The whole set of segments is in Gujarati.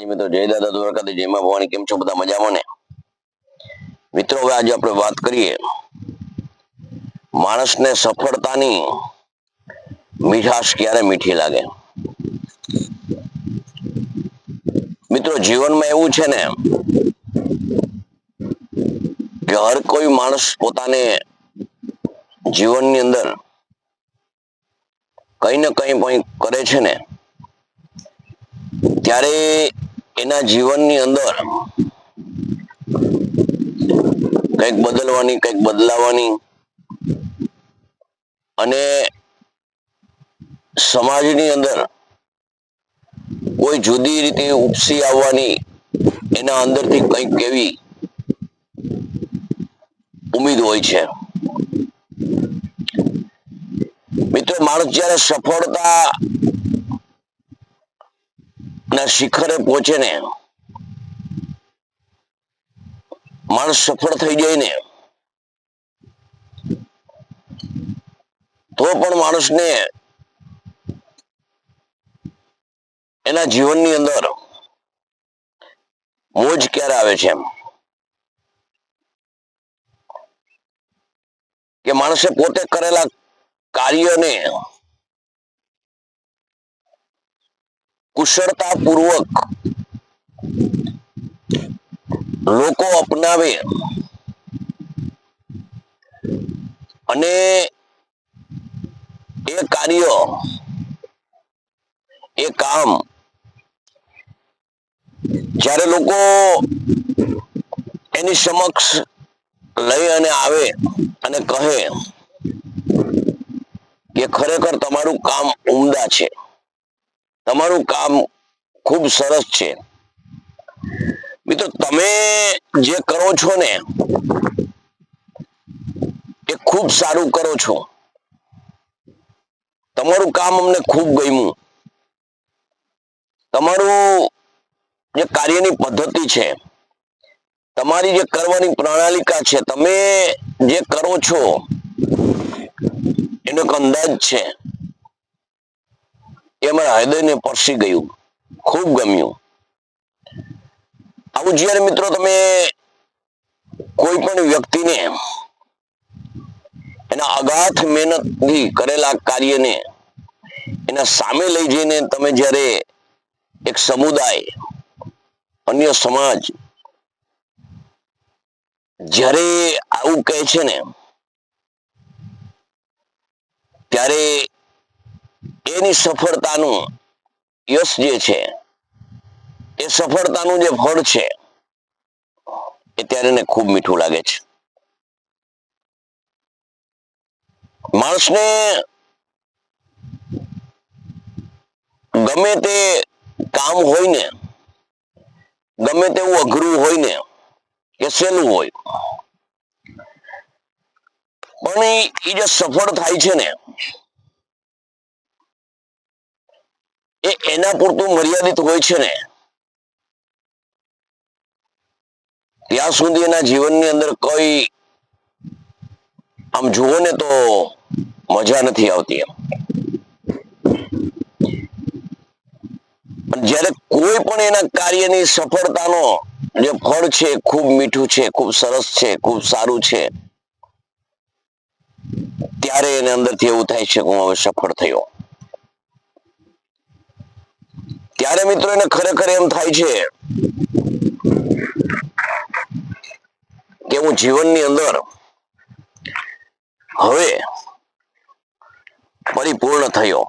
મિત્રો જય દાદા દ્વારકાથી જય માં ભવાની. કેમ છો બધા? મજામાં ને મિત્રો? હવે આજે આપણે વાત કરીએ માણસને સફળતાની મીઠાશ ક્યારે મીઠી લાગે. મિત્રો જીવનમાં એવું છે ને કે હર કોઈ માણસ પોતાને જીવનની અંદર કઈ ને કઈ પણ કરે છે ને ત્યારે એના જીવનની અંદર કંઈક બદલવાની, કંઈક બદલાવાની અને સમાજની અંદર કોઈ જુદી રીતે ઉપસી આવવાની એના અંદરથી કંઈક એવી ઉમ્મીદ હોય છે. મિત્રો માણસ જ્યારે સફળતા ના શિખરે પહોંચે ને, માણસ સફળ થઈ જાય ને, તો પણ માણસને એના જીવનની અંદર મોજ ક્યારે આવે છે એમ કે માણસે પોતે કરેલા કાર્યને કુશળતાપૂર્વક લોકો અપનાવે અને એ કાર્ય, એ કામ જ્યારે લોકો એની સમક્ષ લઈ અને આવે અને કહે કે ખરેખર તમારું કામ ઉમદા છે, તમારું કામ ખૂબ સરસ છે. મિત્રો તમે જે કરો છો ને એ ખૂબ સારું કરો છો, તમારું કામ અમને ખૂબ ગમ્યું, તમારું જે કાર્યની પદ્ધતિ છે, તમારી જે કરવાની પ્રણાલિકા છે, તમે જે કરો છો એનો એક અંદાજ છે, એ અમારા હૃદયને સ્પર્શી ગયું, ખૂબ ગમ્યું. આવું જ્યારે મિત્રો તમે કોઈ પણ વ્યક્તિને એના અગાધ મહેનતથી કરેલા કાર્યને એના સામે લઈ જઈને તમે જ્યારે એક સમુદાય, અન્ય સમાજ જ્યારે આવું કહે છે ને, ત્યારે એની સફળતાનું યશ જે છે, એ સફળતાનું જે ફળ છે, એ ત્યારે એને ખૂબ મીઠું લાગે છે. માણસને ગમે તે કામ હોય ને, ગમે તેવું અઘરું હોય ને કે સહેલું હોય, પણ એ જે સફળ થાય છે ને એ એના પૂરતું મર્યાદિત હોય છે ને, ત્યાં સુધી એના જીવનની અંદર કોઈ આમ જુઓ ને તો મજા નથી આવતી એમ. જ્યારે કોઈ પણ એના કાર્યની સફળતાનો જે ફળ છે ખૂબ મીઠું છે, ખૂબ સરસ છે, ખૂબ સારું છે, ત્યારે એને અંદરથી એવું થાય છે કે હું હવે સફળ થયો. ત્યારે મિત્રો એને ખરેખર એમ થાય છે કે હું જીવનની અંદર હવે પરિપૂર્ણ થયો,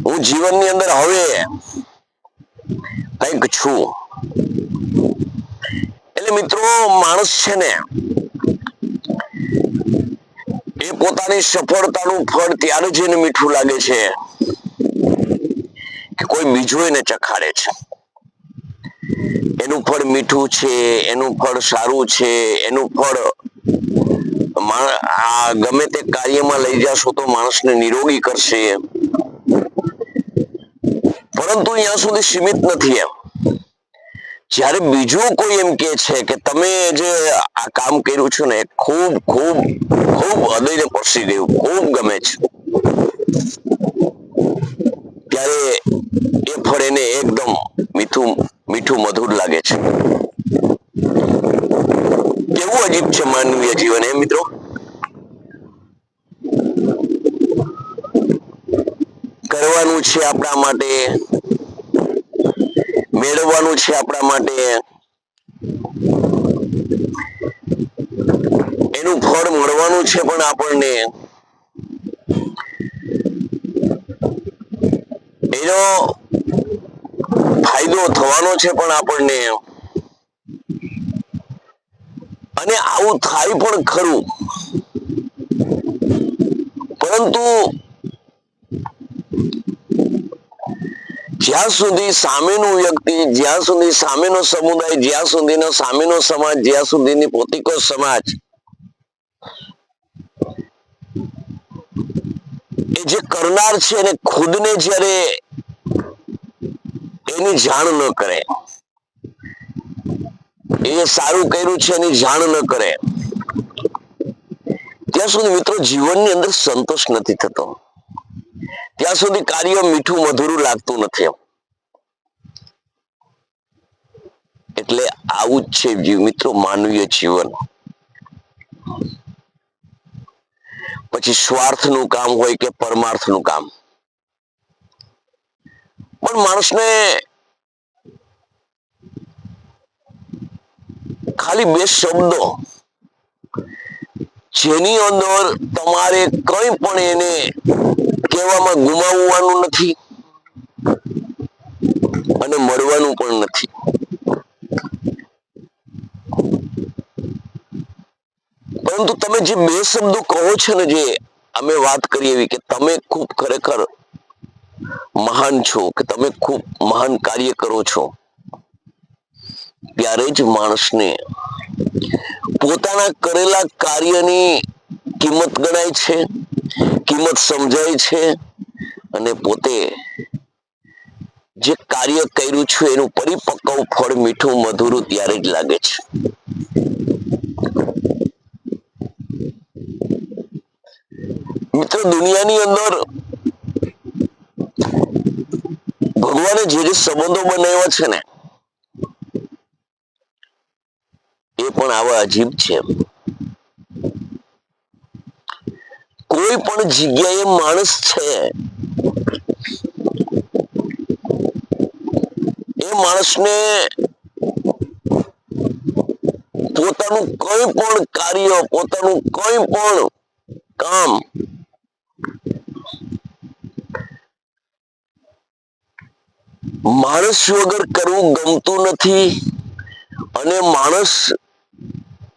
હું જીવનની અંદર હવે કંઈક છું. એટલે મિત્રો માણસ છે ને એ પોતાની સફળતાનું ફળ ત્યારે જ એને મીઠું લાગે છે કે કોઈ બીજું એને ચખાડે છે. એનું ફળ મીઠું છે, એનું ફળ સારું છે, એનું ફળ ગમે તે કાર્યમાં લઈ જશો તો માણસને નિરોગી કરશે, પરંતુ અહીંયા સુધી સીમિત નથી એમ. જ્યારે બીજું કોઈ એમ કે છે કે તમે જે આ કામ કર્યું છે ને ખૂબ ખૂબ ખૂબ હૃદયને સ્પર્શી ગયું, ખૂબ ગમે છે, ત્યારે એ ફળ એને એકદમ મીઠું મીઠું મધુર લાગે છે. કેવું અજીબ છે માનવીય જીવન, એ મિત્રો. કરવાનું છે આપણા માટે, મેળવવાનું છે આપણા માટે, એનું ફળ મળવાનું છે પણ આપણને, એનો ફાયદો થવાનો છે પણ આપણને, અને આવું થાય પણ ખરું, પરંતુ જ્યાં સુધી સામેનું વ્યક્તિ, જ્યાં સુધી સામેનો સમુદાય, જ્યાં સુધીનો સામેનો સમાજ, જ્યાં સુધીની પોતિકો સમાજ એ જે કરનાર છે એને ખુદને જ્યારે એની જાણ ન કરે, એ સારું કર્યું છે એની જાણ ન કરે, ત્યાં સુધી મિત્રો જીવનની અંદર સંતોષ નથી થતો. ત્યાં સુધી કાર્ય મીઠું મધુરું લાગતું નથી. એટલે આવું જ છે મિત્રો માનવીય જીવન. પછી સ્વાર્થનું કામ હોય કે પરમાર્થનું કામ, પણ માણસને ખાલી બે શબ્દો, જેની અંદર તમારે કંઈ પણ એને કહેવામાં ગુમાવવાનું નથી અને મળવાનું પણ નથી. પરંતુ તમે જે બે શબ્દો કહો છો ને, જે અમે વાત કરી એવી કે તમે ખૂબ ખરેખર મહાન છો, કે તમે ખૂબ મહાન કાર્ય કરો છો, ત્યારે જ માણસને પોતાના કરેલા કાર્યની કિંમત ગણાય છે, કિંમત સમજાય છે, અને પોતે જે કાર્ય કર્યું છે એનું પરિપક્વ ફળ મીઠું મધુરું ત્યારે જ લાગે છે. મિત્રો દુનિયાની અંદર ભગવાને જે જે સંબંધો બનાવ્યા છે ને, એ પણ આવા અજીબ છે. કોઈ પણ જગ્યાએ માણસ છે, એ માણસને પોતાનું કંઈ પણ કાર્ય, પોતાનું કંઈ પણ કામ માણસ વગર કરવું ગમતું નથી, અને માણસ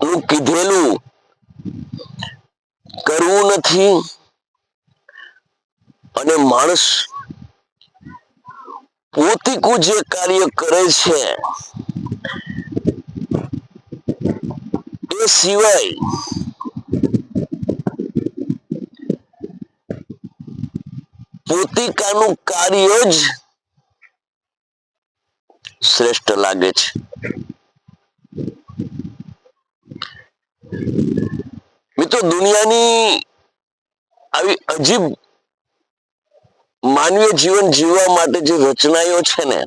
નું કીધેલું કરવું નથી, અને માણસ પોતિકું જે કાર્ય કરે છે એ સિવાય પોતિકાનું કાર્ય જ શ્રેષ્ઠ લાગે છે. મિત્રો દુનિયાની આવી અજીબ માનવીય જીવન જીવવા માટે જે રચનાઓ છે ને,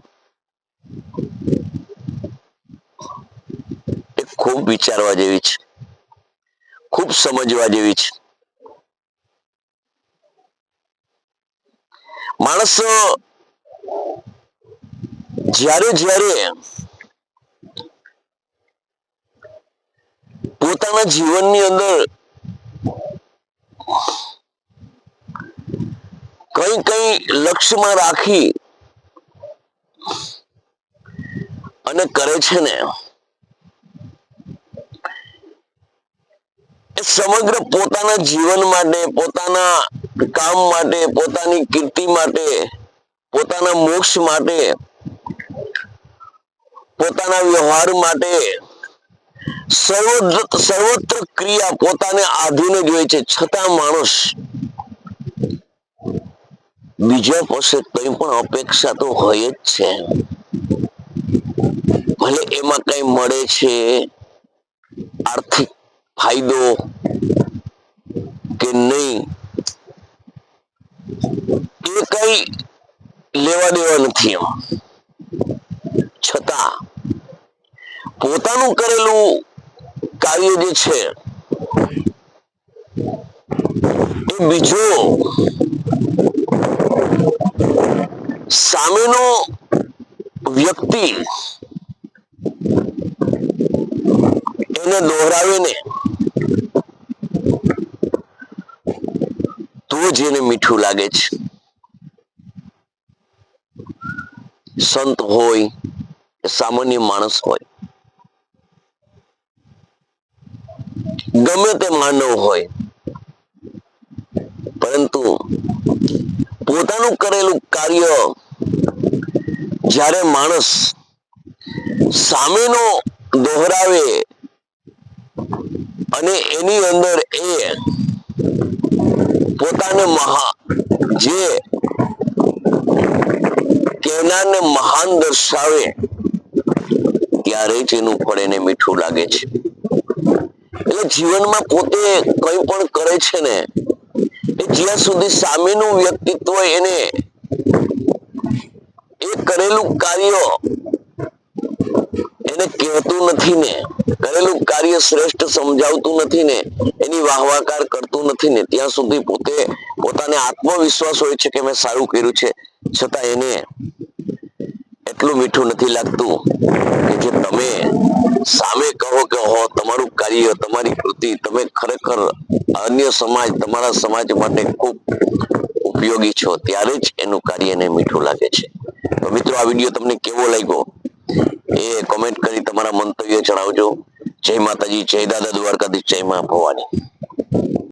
એ ખૂબ વિચારવા જેવી છે, ખૂબ સમજવા જેવી છે. માણસ જ્યારે જ્યારે પોતાના જીવનની અંદર કઈ કઈ લક્ષ્યમાં રાખી અને કરે છે ને, એ સમગ્ર પોતાના જીવન માટે, પોતાના કામ માટે, પોતાની કીર્તિ માટે, પોતાના મોક્ષ માટે, પોતાના વ્યવહાર માટે સર્વત્ર ક્રિયા પોતાને આધીન જ હોય છે. છતાં માણસ બીજા પાસે કંઈ પણ અપેક્ષા તો હોય જ છે. ભલે એમાં કઈ મળે છે, આર્થિક ફાયદો કે નહીં, એ કઈ લેવા દેવા નથી. પોતાનું કરેલું કાર્ય જે છે એ બીજો સામેનો વ્યક્તિ એને દોહરાવે ને તો જ એને મીઠું લાગે છે. સંત હોય કે સામાન્ય માણસ હોય, ગમે તે માનવ હોય, પરંતુ પોતાનું કરેલું કાર્ય જ્યારે માણસ સામેનો દોહરાવે અને એની અંદર એ પોતાને જે કહેનારને મહાન દર્શાવે ત્યારે જ એનું ફળ એને મીઠું લાગે છે. એટલે જીવનમાં પોતે કંઈ પણ કરે છે ને એ જ્યાં સુધી સામેનું વ્યક્તિત્વ એને એ કરેલું કાર્ય એને કહેતું નથી ને, કરેલું કાર્ય શ્રેષ્ઠ સમજાવતું નથી ને, એની વાહવાકાર કરતું નથી ને, ત્યાં સુધી પોતાને આત્મવિશ્વાસ હોય છે કે મેં સારું કર્યું છે, છતાં એને એટલું મીઠું નથી લાગતું કે જે તમે સામે કહો કે તમારું કાર્ય, તમારી કૃતિ, તમે ખરેખર અન્ય સમાજ, તમારા સમાજ માટે ખૂબ ઉપયોગી છો, ત્યારે જ એનું કાર્ય એને મીઠું લાગે છે. તો મિત્રો, આ વિડીયો તમને કેવો લાગ્યો એ કોમેન્ટ કરી તમારા મંતવ્ય જણાવજો. જય માતાજી, જય દાદા દ્વારકાધીશ, જય મા ભવાની.